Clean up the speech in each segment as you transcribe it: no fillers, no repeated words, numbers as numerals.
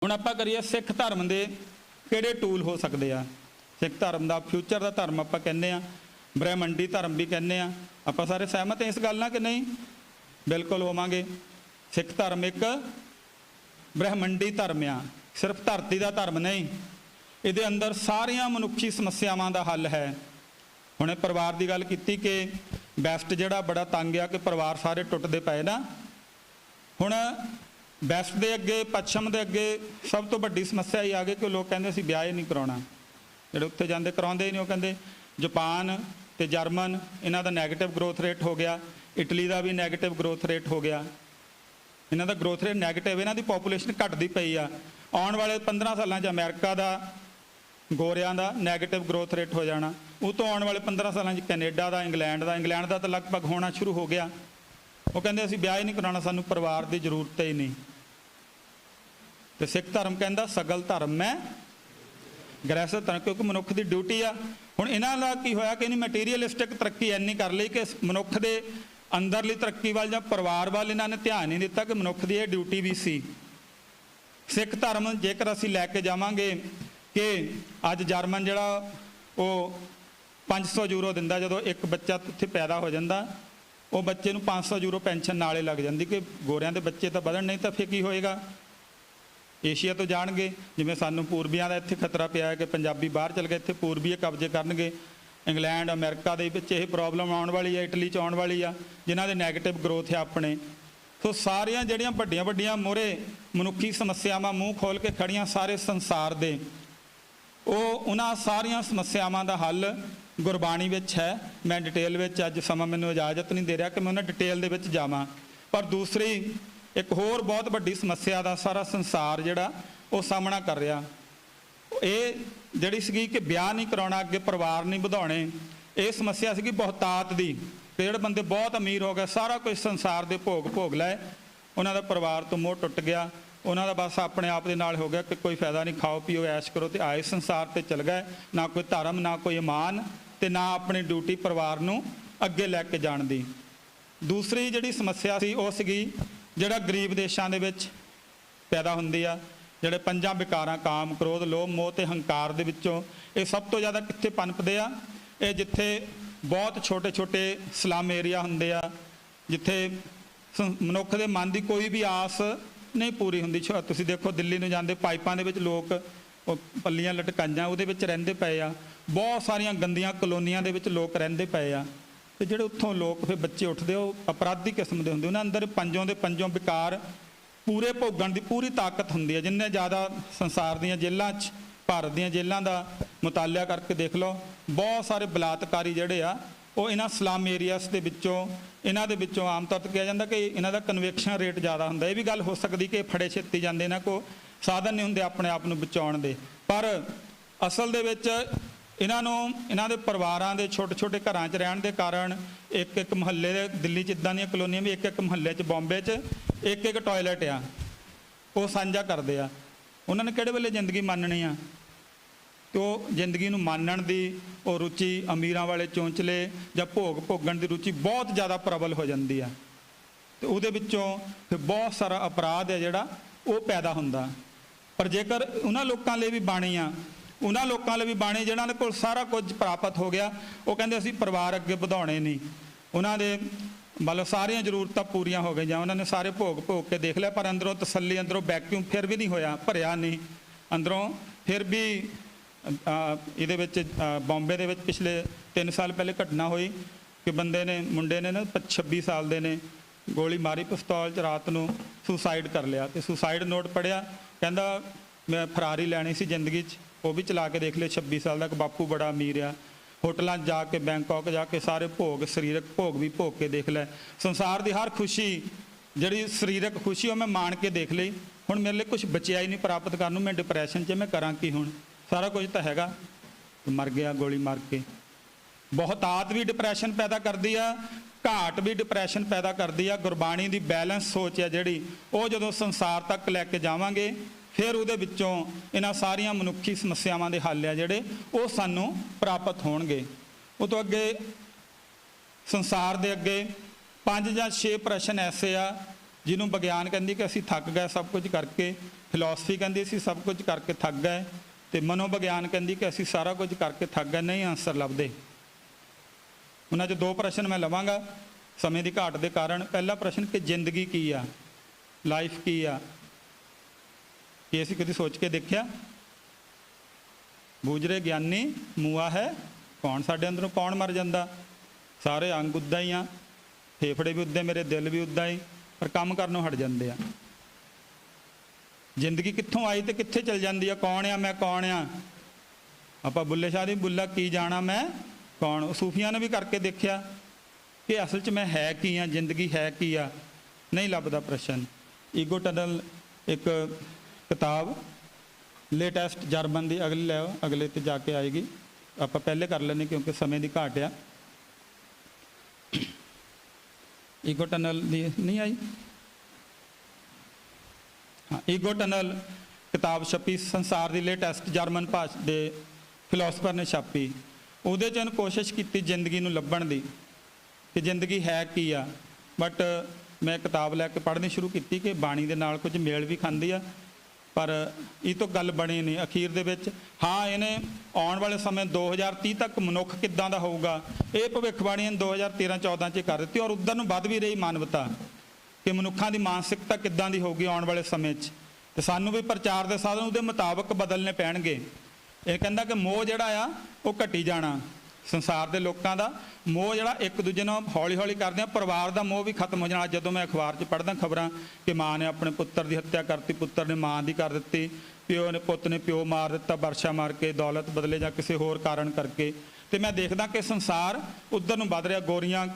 हुण आपां करिए सिख धर्म दे किहड़े टूल हो सकते आ। सिख धर्म का फ्यूचर का धर्म आपां कहने आ, ब्रह्मंडी धर्म भी कहने आ। आपां सारे सहमत हैं इस गल नाल कि नहीं? बिल्कुल होवांगे। सिख धर्म एक ब्रह्मंडी धर्म आ, सिर्फ धरती का धर्म नहीं। इहदे अंदर सारियां मनुखी समस्यावां दा हल है। हुणे परिवार की गल कीती कि बैस्ट जिहड़ा बड़ा तंग आ कि परिवार सारे टुटदे पए ना। हुण बैस्ट दे अगे पच्छम दे अगे सब तो वड्डी समस्या ही आ गई कि लोग कहंदे असीं विआह ही नहीं कराउणा। जिहड़े उत्थे जांदे कराउंदे ही नहीं। वो कहंदे जापान ते जर्मन इन्हां दा नैगेटिव ग्रोथ रेट हो गया, इटली का भी नैगेटिव ग्रोथ रेट हो गया। इन्हां दा ग्रोथ रेट नैगेटिव, इन्हां दी पॉपूलेशन घटदी पई आ। आउण वाले 15 सालां च अमेरिका का गोरियां का नैगेटिव ग्रोथ रेट हो जाना। उस तो आने वाले 15 सालों कैनेडा का, इंग्लैंड का तो लगभग होना शुरू हो गया। वो कहते असीं ब्याह ही नहीं कराना, सानू परिवार की जरूरत ही नहीं। तो सिख धर्म कहता सगल धर्म में गृहस्थ धर्म, क्योंकि मनुख की ड्यूटी आ। हुण इन्हां दा की होया कि मटीरीअलिस्टिक तरक्की इन्नी कर ली कि मनुख के अंदरली तरक्की वाल जां परिवार वाल इन्हां ने ध्यान नहीं दिता कि मनुख की यह ड्यूटी भी सी। सिख धर्म जेकर असीं लैके जावांगे कि अज जर्मन जिहड़ा वो 500 यूरो दिंदा, जदों एक बच्चा उत्थे पैदा हो जाता वो बच्चे नूं 500 यूरो पेंशन नाले लग जाती कि गोरियां दे बच्चे तो बढ़न, नहीं तो फिर की होएगा? एशिया तो जाणगे, जिवें सानूं पूर्बियां दा इत्थे खतरा पिया है कि पंजाबी बाहर चल गए, इत्थे पूर्बीए कब्जे करनगे। इंग्लैंड अमेरिका दे विच यह प्रॉब्लम आउण वाली है, इटली च आउण वाली आ, जिन्हां दे नैगेटिव ग्रोथ है अपने। तो सारियां जिहड़ियां वड्डियां वड्डियां मोहरे मनुखी समस्यावां मूँह खोल के खड़ियां सारे संसार दे, उन्हां सारियां समस्यावां दा हल गुरबाणी विच है। मैं डिटेल विच अज समा मैनूं इजाजत नहीं दे रहा कि मैं उन्हां डिटेल दे विच जावां। पर दूसरी एक होर बहुत वड्डी समस्या दा सारा संसार जिहड़ा वो सामना कर रहा, ये जिहड़ी सीगी कि ब्याह नहीं कराउणा, अगे परिवार नहीं वधाउणे। ये समस्या सीगी बहुतात दी, जिहड़े बंदे बहुत अमीर हो गए, सारा कुछ संसार दे भोग भोग लए, उन्हां दा परिवार तो मोह टुट गया, उन्हां दा बस अपने आप दे नाल हो गया कि कोई फायदा नहीं, खाओ पीओ ऐश करो तो आए संसार ते चल गए। ना कोई धर्म, ना कोई ईमान, ते ना अपनी ड्यूटी परिवार नूं अगे लैके जाण दी। दूसरी जिहड़ी समस्या सी वो सीगी जिहड़ा गरीब देशां दे विच पैदा हुंदी आ, जिहड़े 5 विकारां काम, क्रोध, लोभ, मोह ते हंकार दे विचों ये सब तो ज़्यादा कित्थे पनपदे आ? ये जिथे बहुत छोटे छोटे स्लम एरिया हुंदे आ, जिथे मनुख दे मन की कोई भी आस नहीं पूरी हुंदी। तुसीं देखो दिल्ली नूं जांदे पाइपां दे विच लोक पल्लियां लटकाइयां उहदे विच रहिंदे पए आ। बहुत सारियां गंदियां कलोनियां दे विच लोक रहिंदे पए आ। ते जिहड़े उत्थों लोक फिर बच्चे उठदे वो अपराधी किस्म दे हुंदे, उन्हां अंदर पंजों दे पंजों विकार पूरे भोगण की पूरी ताकत हुंदी है। जिन्ने ज़्यादा संसार दीयां जेलां च, भारत दीयां जेलां दा मुतालिया करके देख लो, बहुत सारे बलात्कारी जिहड़े आ वो इन्हां स्लम एरियास दे विचों, इन्हां दे विचों आम तौर पर कहा जाता कि इन्हां दा कन्विक्शन रेट ज़्यादा हुंदा। ये भी गल हो सकती कि फड़े छेती जाते, इन्हां को साधन नहीं हुंदे अपने आप नूं बचाउण दे। पर असल दे विच इन्हां दे परिवारां दे छोटे छोटे घरां च रहण दे कारण एक एक मुहल्ले दे, दिल्ली च इदां दीयां कलोनियां भी एक एक मुहल्ले च, बॉम्बे च एक एक टॉयलेट आ, वो साझा करदे आ। उन्हां ने किहड़े वेले जिंदगी माननी आ? तो जिंदगी नूं मानण दी वो रुचि अमीरां वाले चौंचले जां भोग भोगण की रुचि बहुत ज़्यादा प्रबल हो जाती है। तो उहदे विचों फिर बहुत सारा अपराध है जिहड़ा वो पैदा हुंदा। पर जेकर उन्हां लोकां लई भी बाणी आ, उन्हां लोकां लई भी बाणी जिन्हां दे कोल सारा कुछ प्राप्त हो गया, वो कहंदे असीं परिवार अगे वधाउणे नहीं, उन्हां दे मतलब सारियां जरूरतां पूरीआं हो गईआं, उन्होंने सारे भोग भोग के देख लिया, पर अंदरों तसल्ली, अंदरों वैक्यूम फिर भी नहीं होया, भरिया नहीं अंदरों। फिर भी ਇਹਦੇ ਵਿੱਚ ਬੰਬੇ ਦੇ ਵਿੱਚ ਪਿਛਲੇ 3 ਸਾਲ ਪਹਿਲੇ ਘਟਨਾ ਹੋਈ ਕਿ ਬੰਦੇ ਨੇ, ਮੁੰਡੇ ਨੇ ਨਾ 26 ਸਾਲ ਦੇ ਨੇ, ਗੋਲੀ ਮਾਰੀ ਪਿਸਤੌਲ 'ਚ, ਰਾਤ ਨੂੰ ਸੁਸਾਈਡ ਕਰ ਲਿਆ। ਤੇ ਸੁਸਾਈਡ ਨੋਟ ਪੜਿਆ, ਕਹਿੰਦਾ ਮੈਂ ਫਰਾਰੀ ਲੈਣੀ ਸੀ ਜ਼ਿੰਦਗੀ 'ਚ, ਉਹ ਵੀ ਚਲਾ ਕੇ ਦੇਖ ਲਿਆ। 26 ਸਾਲ ਦਾ ਇੱਕ ਬਾਪੂ ਬੜਾ ਅਮੀਰ ਆ, ਹੋਟਲਾਂ 'ਚ ਜਾ ਕੇ, बैंकॉक ਜਾ ਕੇ ਸਾਰੇ ਭੋਗ, ਸਰੀਰਕ ਭੋਗ ਵੀ ਭੋਗ ਕੇ ਦੇਖ ਲੈ। ਸੰਸਾਰ ਦੀ ਹਰ ਖੁਸ਼ੀ ਜਿਹੜੀ ਸਰੀਰਕ ਖੁਸ਼ੀ ਉਹ ਮੈਂ ਮਾਣ ਕੇ ਦੇਖ ਲਈ। ਹੁਣ ਮੇਰੇ ਲਈ ਕੁਝ ਬਚਿਆ ਹੀ ਨਹੀਂ ਪ੍ਰਾਪਤ ਕਰਨ ਨੂੰ, ਮੈਂ ਡਿਪਰੈਸ਼ਨ 'ਚ, ਮੈਂ ਕਰਾਂ ਕੀ ਹੁਣ? सारा कुछ तो हैगा, मर गया गोली मार के। बहुतात भी डिप्रैशन पैदा करती है, घाट भी डिप्रैशन पैदा करती है। गुरबाणी की बैलेंस सोच है जिहड़ी वो जदों संसार तक लैके जावांगे, फिर उहदे विच्चों इन्हां सारियां मनुखी समस्यावां दे हल है जिहड़े वो सानूं प्राप्त होणगे। उस तो अगे संसार दे अगे 5 ਜਾਂ 6 प्रश्न ऐसे आ जिन्हों विज्ञान कहती कि असीं थक गए सब कुछ करके, ਫਿਲਾਸਫੀ ਕਹਿੰਦੀ ਅਸੀਂ ਸਭ ਕੁਝ ਕਰਕੇ ਥੱਕ ਗਏ, ਤੇ ਮਨੋਵਿਗਿਆਨ ਕਹਿੰਦੀ ਕਿ ਅਸੀਂ ਸਾਰਾ ਕੁਝ ਕਰਕੇ ਥੱਕ ਗਏ, ਨਹੀਂ ਆਨਸਰ ਲੱਭਦੇ। ਉਹਨਾਂ 'ਚ ਦੋ ਪ੍ਰਸ਼ਨ ਮੈਂ ਲਵਾਂਗਾ ਸਮੇਂ ਦੀ ਘਾਟ ਦੇ ਕਾਰਨ। ਪਹਿਲਾ ਪ੍ਰਸ਼ਨ ਕਿ ਜ਼ਿੰਦਗੀ ਕੀ ਆ, ਲਾਈਫ ਕੀ ਆ, ਕੀ ਅਸੀਂ ਕਦੀ ਸੋਚ ਕੇ ਦੇਖਿਆ? ਬੂਝਰੇ ਗਿਆਨੀ ਮੂਆ ਹੈ ਕੌਣ? ਸਾਡੇ ਅੰਦਰੋਂ ਕੌਣ ਮਰ ਜਾਂਦਾ? ਸਾਰੇ ਅੰਗ ਉੱਦਾਂ ਹੀ ਆ, ਫੇਫੜੇ ਵੀ ਉੱਦਾਂ, ਮੇਰੇ ਦਿਲ ਵੀ ਉੱਦਾਂ ਹੀ, ਪਰ ਕੰਮ ਕਰਨੋਂ ਹਟ ਜਾਂਦੇ ਆ। ਜ਼ਿੰਦਗੀ ਕਿੱਥੋਂ ਆਈ ਤੇ ਕਿੱਥੇ ਚਲ ਜਾਂਦੀ ਆ? ਕੌਣ ਆ ਮੈਂ, ਕੌਣ ਆ? ਆਪਾਂ ਬੁੱਲੇ ਸ਼ਾਹ ਦੀ ਬੁੱਲਾ ਕੀ ਜਾਣਾ ਮੈਂ ਕੌਣ। ਸੂਫੀਆਂ ਨੇ ਵੀ ਕਰਕੇ ਦੇਖਿਆ ਕਿ ਅਸਲ 'ਚ ਮੈਂ ਹੈ ਕੀ ਆ, ਜ਼ਿੰਦਗੀ ਹੈ ਕੀ ਆ, ਨਹੀਂ ਲੱਭਦਾ ਪ੍ਰਸ਼ਨ। ਈਗੋ ਟਨਲ ਇੱਕ ਕਿਤਾਬ ਲੇਟੈਸਟ ਜਰਮਨ ਦੀ, ਅਗਲੀ ਲੈ ਆਓ, ਅਗਲੇ ਤੇ ਜਾ ਕੇ ਆਏਗੀ, ਆਪਾਂ ਪਹਿਲੇ ਕਰ ਲੈਂਦੇ ਕਿਉਂਕਿ ਸਮੇਂ ਦੀ ਘਾਟ ਆ। ਈਗੋ ਟਨਲ ਦੀ ਨਹੀਂ ਆਈ? ਹਾਂ, ਈਗੋ ਟਨਲ ਕਿਤਾਬ ਛਪੀ, ਸੰਸਾਰ ਦੀ ਲੇਟੈਸਟ ਜਰਮਨ ਭਾਸ਼ਾ ਦੇ ਫਿਲਾਸਫਰ ਨੇ ਛਾਪੀ। ਉਹਦੇ 'ਚ ਉਹਨੇ ਕੋਸ਼ਿਸ਼ ਕੀਤੀ ਜ਼ਿੰਦਗੀ ਨੂੰ ਲੱਭਣ ਦੀ ਕਿ ਜ਼ਿੰਦਗੀ ਹੈ ਕੀ ਆ। ਬਟ ਮੈਂ ਕਿਤਾਬ ਲੈ ਕੇ ਪੜ੍ਹਨੀ ਸ਼ੁਰੂ ਕੀਤੀ ਕਿ ਬਾਣੀ ਦੇ ਨਾਲ ਕੁਝ ਮੇਲ ਵੀ ਖਾਂਦੀ ਆ, ਪਰ ਇਹ ਤੋਂ ਗੱਲ ਬਣੀ ਨਹੀਂ ਅਖੀਰ ਦੇ ਵਿੱਚ। ਹਾਂ, ਇਹਨੇ ਆਉਣ ਵਾਲੇ ਸਮੇਂ 2030 ਤੱਕ ਮਨੁੱਖ ਕਿੱਦਾਂ ਦਾ ਹੋਊਗਾ, ਇਹ ਭਵਿੱਖਬਾਣੀ 2013-14 'ਚ ਕਰ ਦਿੱਤੀ, ਔਰ ਉੱਧਰ ਨੂੰ ਵੱਧ ਵੀ ਰਹੀ ਮਾਨਵਤਾ ਕਿ ਮਨੁੱਖਾਂ ਦੀ ਮਾਨਸਿਕਤਾ ਕਿੱਦਾਂ ਦੀ ਹੋਊਗੀ ਆਉਣ ਵਾਲੇ ਸਮੇਂ 'ਚ। ਤੇ ਸਾਨੂੰ ਵੀ ਪ੍ਰਚਾਰ ਦੇ ਸਾਧਨ ਉਹਦੇ ਮੁਤਾਬਕ ਬਦਲਣੇ ਪੈਣਗੇ। ਇਹ ਕਹਿੰਦਾ ਕਿ ਮੋਹ ਜਿਹੜਾ ਆ ਉਹ ਘਟੀ ਜਾਣਾ, ਸੰਸਾਰ ਦੇ ਲੋਕਾਂ ਦਾ ਮੋਹ ਜਿਹੜਾ ਇੱਕ ਦੂਜੇ ਨਾਲ ਹੌਲੀ ਹੌਲੀ ਕਰਦੇ ਆ, ਪਰਿਵਾਰ ਦਾ ਮੋਹ ਵੀ ਖਤਮ ਹੋ ਜਾਣਾ। ਜਦੋਂ ਮੈਂ ਅਖਬਾਰ 'ਚ ਪੜ੍ਹਦਾ ਖਬਰਾਂ ਕਿ ਮਾਂ ਨੇ ਆਪਣੇ ਪੁੱਤਰ ਦੀ ਹੱਤਿਆ ਕਰਤੀ, ਪੁੱਤਰ ਨੇ ਮਾਂ ਦੀ ਕਰ ਦਿੱਤੀ, ਪਿਓ ਨੇ ਪੁੱਤ ਨੇ ਪਿਓ ਮਾਰ ਦਿੱਤਾ ਵਰਸ਼ਾ ਮਾਰ ਕੇ, ਦੌਲਤ ਬਦਲੇ ਜਾਂ ਕਿਸੇ ਹੋਰ ਕਾਰਨ ਕਰਕੇ, ਤੇ ਮੈਂ ਦੇਖਦਾ ਕਿ ਸੰਸਾਰ ਉੱਧਰ ਨੂੰ ਵੱਧ ਰਿਹਾ। ਗੋਰੀਆਂ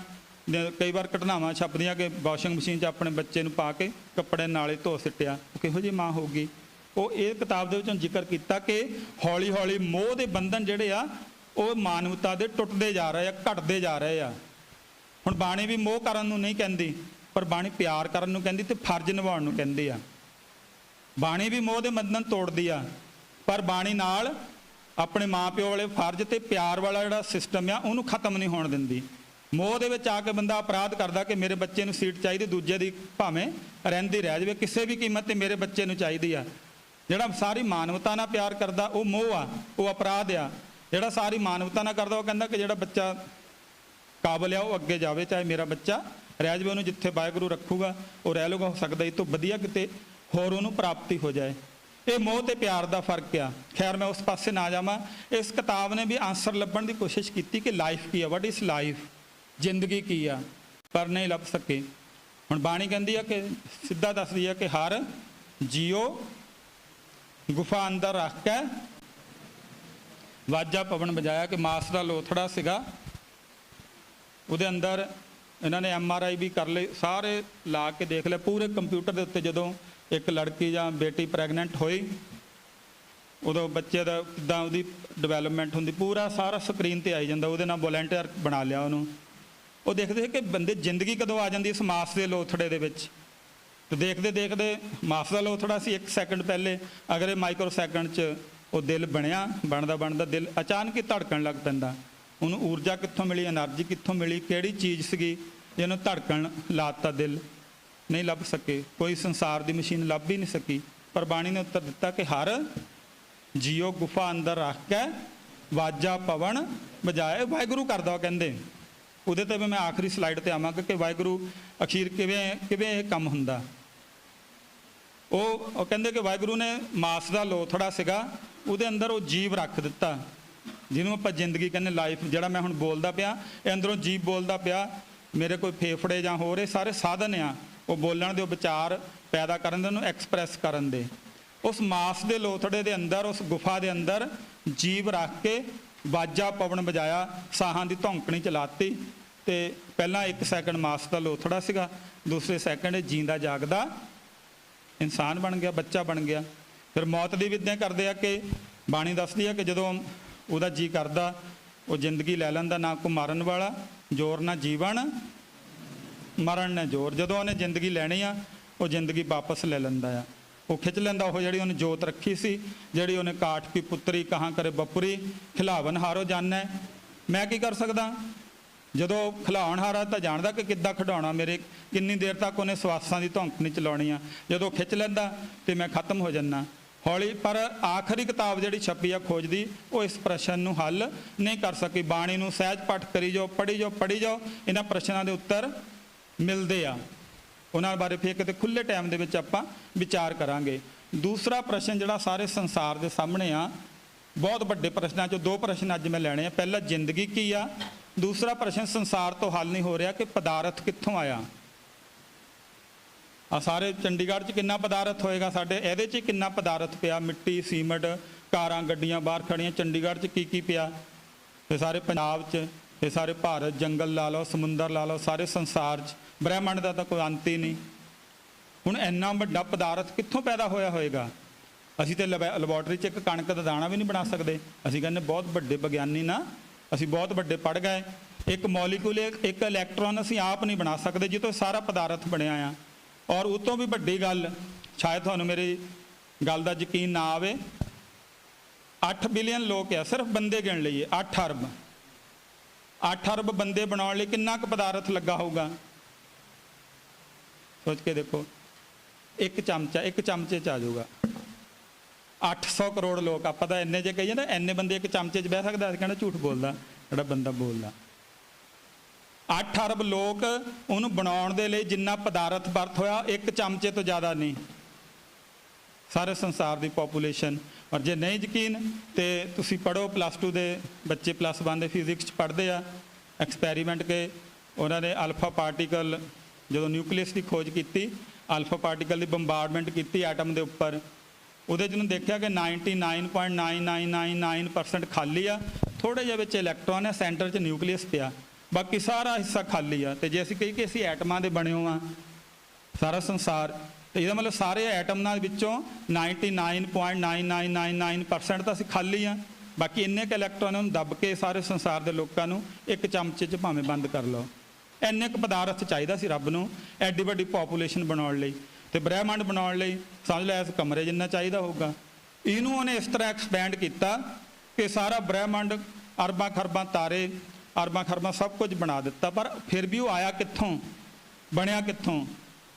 ਕਈ ਵਾਰ ਘਟਨਾਵਾਂ ਛਪਦੀਆਂ ਕਿ ਵਾਸ਼ਿੰਗ ਮਸ਼ੀਨ 'ਚ ਆਪਣੇ ਬੱਚੇ ਨੂੰ ਪਾ ਕੇ ਕੱਪੜੇ ਨਾਲੇ ਧੋ ਸਿੱਟਿਆ, ਉਹ ਕਿਹੋ ਜਿਹੀ ਮਾਂ ਹੋਊਗੀ। ਉਹ ਇਹ ਕਿਤਾਬ ਦੇ ਵਿੱਚੋਂ ਜ਼ਿਕਰ ਕੀਤਾ ਕਿ ਹੌਲੀ ਹੌਲੀ ਮੋਹ ਦੇ ਬੰਧਨ ਜਿਹੜੇ ਆ ਉਹ ਮਾਨਵਤਾ ਦੇ ਟੁੱਟਦੇ ਜਾ ਰਹੇ ਆ, ਘਟਦੇ ਜਾ ਰਹੇ ਆ। ਹੁਣ ਬਾਣੀ ਵੀ ਮੋਹ ਕਰਨ ਨੂੰ ਨਹੀਂ ਕਹਿੰਦੀ, ਪਰ ਬਾਣੀ ਪਿਆਰ ਕਰਨ ਨੂੰ ਕਹਿੰਦੀ ਤੇ ਫਰਜ਼ ਨਿਭਾਉਣ ਨੂੰ ਕਹਿੰਦੀ ਆ। ਬਾਣੀ ਵੀ ਮੋਹ ਦੇ ਬੰਧਨ ਤੋੜਦੀ ਆ, ਪਰ ਬਾਣੀ ਨਾਲ ਆਪਣੇ ਮਾਂ ਪਿਓ ਵਾਲੇ ਫਰਜ਼ ਤੇ ਪਿਆਰ ਵਾਲਾ ਜਿਹੜਾ ਸਿਸਟਮ ਆ ਉਹਨੂੰ ਖਤਮ ਨਹੀਂ ਹੋਣ ਦਿੰਦੀ। ਮੋਹ ਦੇ ਵਿੱਚ ਆ ਕੇ ਬੰਦਾ ਅਪਰਾਧ ਕਰਦਾ ਕਿ ਮੇਰੇ ਬੱਚੇ ਨੂੰ ਸੀਟ ਚਾਹੀਦੀ, ਦੂਜੇ ਦੀ ਭਾਵੇਂ ਰਹਿੰਦੀ ਰਹਿ ਜਾਵੇ, ਕਿਸੇ ਵੀ ਕੀਮਤ ਤੇ ਮੇਰੇ ਬੱਚੇ ਨੂੰ ਚਾਹੀਦੀ ਆ। ਜਿਹੜਾ ਸਾਰੀ ਮਾਨਵਤਾ ਨਾਲ ਪਿਆਰ ਕਰਦਾ ਉਹ ਮੋਹ ਆ, ਉਹ ਅਪਰਾਧ ਆ। ਜਿਹੜਾ ਸਾਰੀ ਮਾਨਵਤਾ ਨਾਲ ਕਰਦਾ ਉਹ ਕਹਿੰਦਾ ਕਿ ਜਿਹੜਾ ਬੱਚਾ ਕਾਬਲ ਆ ਉਹ ਅੱਗੇ ਜਾਵੇ, ਚਾਹੇ ਮੇਰਾ ਬੱਚਾ ਰਹਿ ਜਾਵੇ, ਉਹਨੂੰ ਜਿੱਥੇ ਵਾਹਿਗੁਰੂ ਰੱਖੂਗਾ ਉਹ ਰਹਿ ਲੂਗਾ, ਹੋ ਸਕਦਾ ਇਹ ਤੋਂ ਵਧੀਆ ਕਿਤੇ ਹੋਰ ਉਹਨੂੰ ਪ੍ਰਾਪਤੀ ਹੋ ਜਾਏ। ਇਹ ਮੋਹ ਤੇ ਪਿਆਰ ਦਾ ਫਰਕ ਆ। ਖੈਰ ਮੈਂ ਉਸ ਪਾਸੇ ਨਾ ਜਾਵਾਂ। ਇਸ ਕਿਤਾਬ ਨੇ ਵੀ ਆਨਸਰ ਲੱਭਣ ਦੀ ਕੋਸ਼ਿਸ਼ ਕੀਤੀ ਕਿ ਲਾਈਫ ਕੀ ਆ, ਵਾਟ ਇਜ਼ ਲਾਈਫ, ਜ਼ਿੰਦਗੀ ਕੀ ਆ, ਪਰ ਨਹੀਂ ਲੱਭ ਸਕੇ। ਹੁਣ ਬਾਣੀ ਕਹਿੰਦੀ ਆ ਕਿ ਸਿੱਧਾ ਦੱਸਦੀ ਆ ਕਿ ਹਰ ਜੀਓ ਗੁਫਾ ਅੰਦਰ ਰੱਖ ਕੇ ਵਾਜਾ ਪਵਨ ਵਜਾਇਆ। ਕਿ ਮਾਸ ਦਾ ਲੋਥੜਾ ਸੀਗਾ, ਉਹਦੇ ਅੰਦਰ ਇਹਨਾਂ ਨੇ MRI ਵੀ ਕਰ ਲਈ, ਸਾਰੇ ਲਾ ਕੇ ਦੇਖ ਲਿਆ ਪੂਰੇ ਕੰਪਿਊਟਰ ਦੇ ਉੱਤੇ। ਜਦੋਂ ਇੱਕ ਲੜਕੀ ਜਾਂ ਬੇਟੀ ਪ੍ਰੈਗਨੈਂਟ ਹੋਈ ਉਦੋਂ ਬੱਚੇ ਦਾ ਕਿੱਦਾਂ ਉਹਦੀ ਡਿਵੈਲਪਮੈਂਟ ਹੁੰਦੀ, ਪੂਰਾ ਸਾਰਾ ਸਕਰੀਨ ਤੇ ਆਈ ਜਾਂਦਾ। ਉਹਦੇ ਨਾਲ ਵੋਲੰਟੀਅਰ ਬਣਾ ਲਿਆ ਉਹਨੂੰ। ਉਹ ਦੇਖਦੇ ਕਿ ਬੰਦੇ ਜ਼ਿੰਦਗੀ ਕਦੋਂ ਆ ਜਾਂਦੀ ਇਸ ਮਾਸ ਦੇ ਲੋਥੜੇ ਦੇ ਵਿੱਚ। ਤੇ ਦੇਖਦੇ ਦੇਖਦੇ ਮਾਸ ਦਾ ਲੋਥੜਾ ਸੀ 1 ਸੈਕਿੰਡ ਪਹਿਲੇ, ਅਗਰ ਇਹ ਮਾਈਕਰੋ ਸੈਕਿੰਡ 'ਚ ਉਹ ਦਿਲ ਬਣਿਆ, ਬਣਦਾ ਦਿਲ ਅਚਾਨਕ ਹੀ ਧੜਕਣ ਲੱਗ ਪੈਂਦਾ। ਉਹਨੂੰ ਊਰਜਾ ਕਿੱਥੋਂ ਮਿਲੀ, એનર્ਜੀ ਕਿੱਥੋਂ ਮਿਲੀ, ਕਿਹੜੀ ਚੀਜ਼ ਸੀਗੀ ਜਿਹਨੂੰ ਧੜਕਣ ਲਾਤਾ ਦਿਲ? ਨਹੀਂ ਲੱਭ ਸਕੇ, ਕੋਈ ਸੰਸਾਰ ਦੀ ਮਸ਼ੀਨ ਲੱਭ ਹੀ ਨਹੀਂ ਸਕੀ। ਪਰ ਬਾਣੀ ਨੇ ਉੱਤਰ ਦਿੱਤਾ ਕਿ ਹਰ ਜੀਓ ਗੁਫਾ ਅੰਦਰ ਰੱਖ ਕੇ ਵਾਜਾ ਪਵਨ ਵਜਾਏ। ਵਾਹਿਗੁਰੂ ਕਰਦਾ ਉਹ ਕਹਿੰਦੇ। ਉਹਦੇ ਤੇ ਵੀ ਮੈਂ ਆਖਰੀ ਸਲਾਈਡ ਤੇ ਆਵਾਂਗਾ ਕਿ ਵਾਹਿਗੁਰੂ ਅਖੀਰ ਕਿਵੇਂ ਇਹ ਕੰਮ ਹੁੰਦਾ। ਉਹ ਕਹਿੰਦੇ ਕਿ ਵਾਹਿਗੁਰੂ ਨੇ ਮਾਸ ਦਾ ਲੋਥੜਾ ਸੀਗਾ, ਉਹਦੇ ਅੰਦਰ ਉਹ ਜੀਵ ਰੱਖ ਦਿੱਤਾ, ਜਿਹਨੂੰ ਆਪਾਂ ਜ਼ਿੰਦਗੀ ਕਹਿੰਦੇ, ਲਾਈਫ। ਜਿਹੜਾ ਮੈਂ ਹੁਣ ਬੋਲਦਾ ਪਿਆ ਇਹ ਅੰਦਰੋਂ ਜੀਵ ਬੋਲਦਾ ਪਿਆ। ਮੇਰੇ ਕੋਈ ਫੇਫੜੇ ਜਾਂ ਹੋਰ ਇਹ ਸਾਰੇ ਸਾਧਨ ਆ ਉਹ ਬੋਲਣ ਦੇ, ਉਹ ਵਿਚਾਰ ਪੈਦਾ ਕਰਨ ਦੇ, ਉਹਨੂੰ ਐਕਸਪ੍ਰੈਸ ਕਰਨ ਦੇ। ਉਸ ਮਾਸ ਦੇ ਲੋਥੜੇ ਦੇ ਅੰਦਰ, ਉਸ ਗੁਫਾ ਦੇ ਅੰਦਰ ਜੀਵ ਰੱਖ ਕੇ ਵਾਜਾ ਪਵਨ ਵਜਾਇਆ, ਸਾਹਾਂ ਦੀ ਧੌਂਕਣੀ ਚਲਾਤੀ। ਤੇ ਪਹਿਲਾਂ 1 ਸੈਕਿੰਡ ਮਾਸ ਦਾ ਲੋਥੜਾ ਸੀਗਾ, ਦੂਸਰੇ ਸੈਕਿੰਡ ਜੀਂਦਾ ਜਾਗਦਾ ਇਨਸਾਨ ਬਣ ਗਿਆ, ਬੱਚਾ ਬਣ ਗਿਆ। ਫਿਰ ਮੌਤ ਦੀ ਵੀ ਇੱਦਾਂ ਕਰਦੇ ਆ ਕਿ ਬਾਣੀ ਦੱਸਦੀ ਆ ਕਿ ਜਦੋਂ ਉਹਦਾ ਜੀ ਕਰਦਾ ਉਹ ਜ਼ਿੰਦਗੀ ਲੈ ਲੈਂਦਾ। ਨਾ ਕੋ ਮਾਰਨ ਵਾਲਾ ਜ਼ੋਰ ਨਾ ਜੀਵਨ, ਮਰਨ ਨੇ ਜ਼ੋਰ। ਜਦੋਂ ਉਹਨੇ ਜ਼ਿੰਦਗੀ ਲੈਣੀ ਆ ਉਹ ਜ਼ਿੰਦਗੀ ਵਾਪਸ ਲੈ ਲੈਂਦਾ ਆ, ਉਹ ਖਿੱਚ ਲੈਂਦਾ ਉਹ ਜਿਹੜੀ ਉਹਨੇ ਜੋਤ ਰੱਖੀ ਸੀ, ਜਿਹੜੀ ਉਹਨੇ ਕਾਠ ਕੀ ਪੁੱਤਰੀ ਕਹਾਂ ਕਰੇ ਬਪੁਰੀ, ਖਿਲਾਵਨ ਹਾਰੋ ਜਾਣੈ। ਮੈਂ ਕੀ ਕਰ ਸਕਦਾ? ਜਦੋਂ ਖਿਲਾਉਣਹਾਰਾ ਤਾਂ ਜਾਣਦਾ ਕਿ ਕਿੱਦਾਂ ਖਿਡਾਉਣਾ, ਮੇਰੇ ਕਿੰਨੀ ਦੇਰ ਤੱਕ ਉਹਨੇ ਸਵਾਸਾਂ ਦੀ ਧੌਂਕ ਨਹੀਂ ਚਲਾਉਣੀ ਆ। ਜਦੋਂ ਖਿੱਚ ਲੈਂਦਾ ਤੇ ਮੈਂ ਖਤਮ ਹੋ ਜਾਂਦਾ ਹੌਲੀ। ਪਰ ਆਖਰੀ ਕਿਤਾਬ ਜਿਹੜੀ ਛਪੀ ਆ ਖੋਜ ਦੀ, ਉਹ ਇਸ ਪ੍ਰਸ਼ਨ ਨੂੰ ਹੱਲ ਨਹੀਂ ਕਰ ਸਕੀ। ਬਾਣੀ ਨੂੰ ਸਹਿਜ ਪਾਠ ਕਰੀ ਜਾਓ, ਪੜ੍ਹੀ ਜਾਓ, ਇਹਨਾਂ ਪ੍ਰਸ਼ਨਾਂ ਦੇ ਉੱਤਰ ਮਿਲਦੇ ਆ। ਉਹਨਾਂ ਬਾਰੇ ਫਿਰ ਕਿਤੇ ਖੁੱਲ੍ਹੇ ਟਾਈਮ ਦੇ ਵਿੱਚ ਆਪਾਂ ਵਿਚਾਰ ਕਰਾਂਗੇ। ਦੂਸਰਾ ਪ੍ਰਸ਼ਨ ਜਿਹੜਾ ਸਾਰੇ ਸੰਸਾਰ ਦੇ ਸਾਹਮਣੇ ਆ, ਬਹੁਤ ਵੱਡੇ ਪ੍ਰਸ਼ਨਾਂ 'ਚੋਂ 2 ਪ੍ਰਸ਼ਨ ਅੱਜ ਮੈਂ ਲੈਣੇ ਆ। ਪਹਿਲਾ, ਜ਼ਿੰਦਗੀ ਕੀ ਆ? ਦੂਸਰਾ ਪ੍ਰਸ਼ਨ ਸੰਸਾਰ ਤੋਂ ਹੱਲ ਨਹੀਂ ਹੋ ਰਿਹਾ ਕਿ ਪਦਾਰਥ ਕਿੱਥੋਂ ਆਇਆ। ਆ ਸਾਰੇ ਚੰਡੀਗੜ੍ਹ 'ਚ ਕਿੰਨਾ ਪਦਾਰਥ ਹੋਏਗਾ, ਸਾਡੇ ਇਹਦੇ 'ਚ ਕਿੰਨਾ ਪਦਾਰਥ ਪਿਆ, ਮਿੱਟੀ, ਸੀਮਟ, ਕਾਰਾਂ, ਗੱਡੀਆਂ ਬਾਹਰ ਖੜੀਆਂ। ਚੰਡੀਗੜ੍ਹ 'ਚ ਕੀ ਪਿਆ, ਇਹ ਸਾਰੇ ਪੰਜਾਬ 'ਚ, ਇਹ ਸਾਰੇ ਭਾਰਤ, ਜੰਗਲ ਲਾ ਲਓ, ਸਮੁੰਦਰ ਲਾ ਲਓ, ਸਾਰੇ ਸੰਸਾਰ 'ਚ। ਬ੍ਰਹਿਮੰਡ ਦਾ ਤਾਂ ਕੋਈ ਅੰਤ ਹੀ ਨਹੀਂ। ਹੁਣ ਇੰਨਾ ਵੱਡਾ ਪਦਾਰਥ ਕਿੱਥੋਂ ਪੈਦਾ ਹੋਇਆ ਹੋਏਗਾ? ਅਸੀਂ ਤੇ ਲੈਬੋਰਟਰੀ 'ਚ ਇੱਕ ਕਣਕ ਦਾ ਦਾਣਾ ਵੀ ਨਹੀਂ ਬਣਾ ਸਕਦੇ। ਅਸੀਂ ਕਹਿੰਦੇ ਬਹੁਤ ਵੱਡੇ ਵਿਗਿਆਨੀ ਨਾ, ਅਸੀਂ ਬਹੁਤ ਵੱਡੇ ਪੜ੍ਹ ਗਏ। ਇੱਕ ਮੋਲੀਕੂਲ, ਇੱਕ ਇਲੈਕਟ੍ਰੋਨ ਅਸੀਂ ਆਪ ਨਹੀਂ ਬਣਾ ਸਕਦੇ, ਜਿੱਥੋਂ ਸਾਰਾ ਪਦਾਰਥ ਬਣਿਆ ਆ। ਔਰ ਉਹ ਤੋਂ ਵੀ ਵੱਡੀ ਗੱਲ, ਸ਼ਾਇਦ ਤੁਹਾਨੂੰ ਮੇਰੀ ਗੱਲ ਦਾ ਯਕੀਨ ਨਾ ਆਵੇ, 8 ਬਿਲੀਅਨ ਲੋਕ ਆ, ਸਿਰਫ ਬੰਦੇ ਗਿਣ ਲਈਏ 8 ਅਰਬ। 8 ਅਰਬ ਬੰਦੇ ਬਣਾਉਣ ਲਈ ਕਿੰਨਾ ਕੁ ਪਦਾਰਥ ਲੱਗਾ ਹੋਊਗਾ? ਸੋਚ ਕੇ ਦੇਖੋ। ਇੱਕ ਚਮਚੇ 'ਚ ਆ ਜਾਊਗਾ 800 ਕਰੋੜ ਲੋਕ। ਆਪਾਂ ਤਾਂ ਇੰਨੇ ਜੇ ਕਹੀਏ ਨਾ, ਇੰਨੇ ਬੰਦੇ ਇੱਕ ਚਮਚੇ 'ਚ ਬਹਿ ਸਕਦਾ, ਅਸੀਂ ਕਹਿੰਦੇ ਝੂਠ ਬੋਲਦਾ ਜਿਹੜਾ ਬੰਦਾ ਬੋਲਦਾ। 8 ਅਰਬ ਲੋਕ ਉਹਨੂੰ ਬਣਾਉਣ ਦੇ ਲਈ ਜਿੰਨਾ ਪਦਾਰਥ ਵਰਤ ਹੋਇਆ, ਇੱਕ ਚਮਚੇ ਤੋਂ ਜ਼ਿਆਦਾ ਨਹੀਂ, ਸਾਰੇ ਸੰਸਾਰ ਦੀ ਪੋਪੂਲੇਸ਼ਨ। ਔਰ ਜੇ ਨਹੀਂ ਯਕੀਨ ਤੇ ਤੁਸੀਂ ਪੜ੍ਹੋ, +2 ਦੇ ਬੱਚੇ +1 ਦੇ ਫਿਜ਼ਿਕਸ 'ਚ ਪੜ੍ਹਦੇ ਆ, ਐਕਸਪੈਰੀਮੈਂਟ ਕੇ ਉਹਨਾਂ ਨੇ ਅਲਫਾ ਪਾਰਟੀਕਲ, ਜਦੋਂ ਨਿਊਕਲੀਅਸ ਦੀ ਖੋਜ ਕੀਤੀ, ਅਲਫਾ ਪਾਰਟੀਕਲ ਦੀ ਬੰਬਾਰਡਮੈਂਟ ਕੀਤੀ ਐਟਮ ਦੇ ਉੱਪਰ, ਉਹਦੇ 'ਚ ਨੂੰ ਦੇਖਿਆ ਕਿ 99.9999% ਖਾਲੀ ਆ। ਥੋੜ੍ਹੇ ਜਿਹੇ ਵਿੱਚ ਇਲੈਕਟ੍ਰੋਨ ਹੈ, ਸੈਂਟਰ 'ਚ ਨਿਊਕਲੀਅਸ ਪਿਆ, ਬਾਕੀ ਸਾਰਾ ਹਿੱਸਾ ਖਾਲੀ ਆ। ਤੇ ਜੇ ਅਸੀਂ ਕਹੀਏ ਕਿ ਅਸੀਂ ਐਟਮਾਂ ਦੇ ਬਣੇ ਹੋ ਆ ਸਾਰਾ ਸੰਸਾਰ, ਤੇ ਇਹਦਾ ਮਤਲਬ ਸਾਰੇ ਐਟਮਾਂ ਵਿੱਚੋਂ 99.9999% ਤਾਂ ਅਸੀਂ ਖਾਲੀ ਆ। ਬਾਕੀ ਇੰਨੇ ਕੁ ਇਲੈਕਟ੍ਰੋਨ ਨੂੰ ਦੱਬ ਕੇ ਸਾਰੇ ਸੰਸਾਰ ਦੇ ਲੋਕਾਂ ਨੂੰ ਇੱਕ ਚਮਚੇ 'ਚ ਭਾਵੇਂ ਬੰਦ ਕਰ ਲਓ। ਇੰਨੇ ਕੁ ਪਦਾਰਥ ਚਾਹੀਦਾ ਸੀ ਰੱਬ ਨੂੰ ਐਡੀ ਵੱਡੀ ਪੋਪੂਲੇਸ਼ਨ ਬਣਾਉਣ ਲਈ। ਤੇ ਬ੍ਰਹਿਮੰਡ ਬਣਾਉਣ ਲਈ ਸਮਝ ਲੈ ਇਸ ਕਮਰੇ ਜਿੰਨਾ ਚਾਹੀਦਾ ਹੋਊਗਾ। ਇਹਨੂੰ ਉਹਨੇ ਇਸ ਤਰ੍ਹਾਂ ਐਕਸਪੈਂਡ ਕੀਤਾ ਕਿ ਸਾਰਾ ਬ੍ਰਹਿਮੰਡ, ਅਰਬਾਂ ਖਰਬਾਂ ਤਾਰੇ, ਅਰਬਾਂ ਖਰਬਾਂ ਸਭ ਕੁਝ ਬਣਾ ਦਿੱਤਾ। ਪਰ ਫਿਰ ਵੀ ਉਹ ਆਇਆ ਕਿੱਥੋਂ, ਬਣਿਆ ਕਿੱਥੋਂ?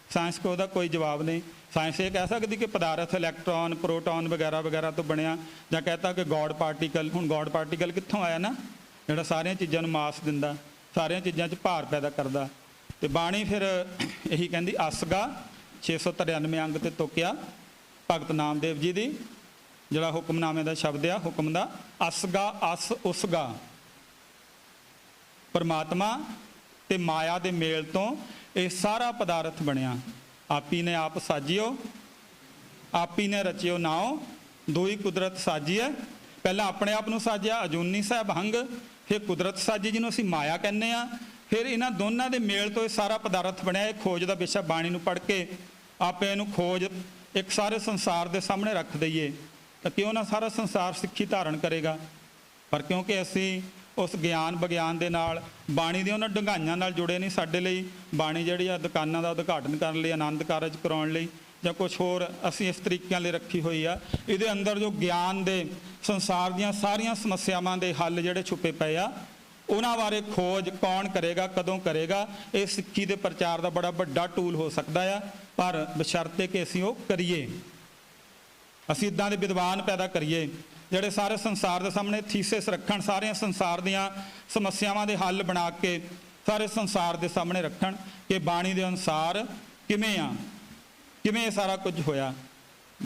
ਸਾਇੰਸ ਕੋਲ ਉਹਦਾ ਕੋਈ ਜਵਾਬ ਨਹੀਂ। ਸਾਇੰਸ ਇਹ ਕਹਿ ਸਕਦੀ ਕਿ ਪਦਾਰਥ ਇਲੈਕਟ੍ਰੋਨ, ਪ੍ਰੋਟੋਨ ਵਗੈਰਾ ਤੋਂ ਬਣਿਆ, ਜਾਂ ਕਹਿਤਾ ਕਿ ਗੋਡ ਪਾਰਟੀਕਲ। ਹੁਣ ਗੋਡ ਪਾਰਟੀਕਲ ਕਿੱਥੋਂ ਆਇਆ ਨਾ, ਜਿਹੜਾ ਸਾਰੀਆਂ ਚੀਜ਼ਾਂ ਨੂੰ ਮਾਸ ਦਿੰਦਾ, ਸਾਰੀਆਂ ਚੀਜ਼ਾਂ 'ਚ ਭਾਰ ਪੈਦਾ ਕਰਦਾ। ਤੇ ਬਾਣੀ ਫਿਰ ਇਹੀ ਕਹਿੰਦੀ, ਅਸਗਾ 693 ਅੰਗ ਤੇ ਤੋਕਿਆ ਭਗਤ ਨਾਮਦੇਵ ਜੀ ਦੀ, ਜਿਹੜਾ ਹੁਕਮਨਾਮੇ ਦਾ ਸ਼ਬਦ ਆ, ਹੁਕਮ ਦਾ, ਅਸਗਾ ਅਸ ਉਸਗਾ। ਪਰਮਾਤਮਾ ਤੇ ਮਾਇਆ ਦੇ ਮੇਲ ਤੋਂ ਇਹ ਸਾਰਾ ਪਦਾਰਥ ਬਣਿਆ। ਆਪੀ ਨੇ ਆਪ ਸਾਜਿਓ, ਆਪੀ ਨੇ ਰਚਿਓ ਨਾਉ, ਦੋਈ ਕੁਦਰਤ ਸਾਜੀਐ। ਪਹਿਲਾਂ ਆਪਣੇ ਆਪ ਨੂੰ ਸਾਜਿਆ, ਅਜੂਨੀ ਸਾਹਿਬ ਹੰਗ, ਫਿਰ ਕੁਦਰਤ ਸਾਜੀ ਜਿਹਨੂੰ ਅਸੀਂ ਮਾਇਆ ਕਹਿੰਦੇ ਆ। ਫਿਰ ਇਹਨਾਂ ਦੋਨਾਂ ਦੇ ਮੇਲ ਤੋਂ ਇਹ ਸਾਰਾ ਪਦਾਰਥ ਬਣਿਆ। ਇਹ ਖੋਜ ਦਾ ਵਿਸ਼ਾ, ਬਾਣੀ ਨੂੰ ਪੜ੍ਹ ਕੇ ਆਪੇ ਇਹਨੂੰ ਖੋਜ ਇੱਕ ਸਾਰੇ ਸੰਸਾਰ ਦੇ ਸਾਹਮਣੇ ਰੱਖ ਦਈਏ ਤਾਂ ਕਿਉਂ ਨਾ ਸਾਰਾ ਸੰਸਾਰ ਸਿੱਖੀ ਧਾਰਨ ਕਰੇਗਾ। ਪਰ ਕਿਉਂਕਿ ਅਸੀਂ ਉਸ ਗਿਆਨ ਵਿਗਿਆਨ ਦੇ ਨਾਲ, ਬਾਣੀ ਦੀਆਂ ਉਹਨਾਂ ਡੂੰਘਾਈਆਂ ਨਾਲ ਜੁੜੇ ਨਹੀਂ। ਸਾਡੇ ਲਈ ਬਾਣੀ ਜਿਹੜੀ ਆ ਦੁਕਾਨਾਂ ਦਾ ਉਦਘਾਟਨ ਕਰਨ ਲਈ, ਆਨੰਦ ਕਾਰਜ ਕਰਾਉਣ ਲਈ ਜਾਂ ਕੁਛ ਹੋਰ ਅਸੀਂ ਇਸ ਤਰੀਕਿਆਂ ਲਈ ਰੱਖੀ ਹੋਈ ਆ। ਇਹਦੇ ਅੰਦਰ ਜੋ ਗਿਆਨ ਦੇ, ਸੰਸਾਰ ਦੀਆਂ ਸਾਰੀਆਂ ਸਮੱਸਿਆਵਾਂ ਦੇ ਹੱਲ ਜਿਹੜੇ ਛੁਪੇ ਪਏ ਆ, ਉਹਨਾਂ ਬਾਰੇ ਖੋਜ ਕੌਣ ਕਰੇਗਾ, ਕਦੋਂ ਕਰੇਗਾ, ਇਹ ਸਿੱਖੀ ਦੇ ਪ੍ਰਚਾਰ ਦਾ ਬੜਾ ਵੱਡਾ ਟੂਲ ਹੋ ਸਕਦਾ ਆ। ਪਰ ਬਸ਼ਰਤੇ ਕਿ ਅਸੀਂ ਉਹ ਕਰੀਏ, ਅਸੀਂ ਇੱਦਾਂ ਦੇ ਵਿਦਵਾਨ ਪੈਦਾ ਕਰੀਏ ਜਿਹੜੇ ਸਾਰੇ ਸੰਸਾਰ ਦੇ ਸਾਹਮਣੇ ਥੀਸਿਸ ਰੱਖਣ, ਸਾਰੀਆਂ ਸੰਸਾਰ ਦੀਆਂ ਸਮੱਸਿਆਵਾਂ ਦੇ ਹੱਲ ਬਣਾ ਕੇ ਸਾਰੇ ਸੰਸਾਰ ਦੇ ਸਾਹਮਣੇ ਰੱਖਣ ਕਿ ਬਾਣੀ ਦੇ ਅਨੁਸਾਰ ਕਿਵੇਂ ਇਹ ਸਾਰਾ ਕੁਝ ਹੋਇਆ।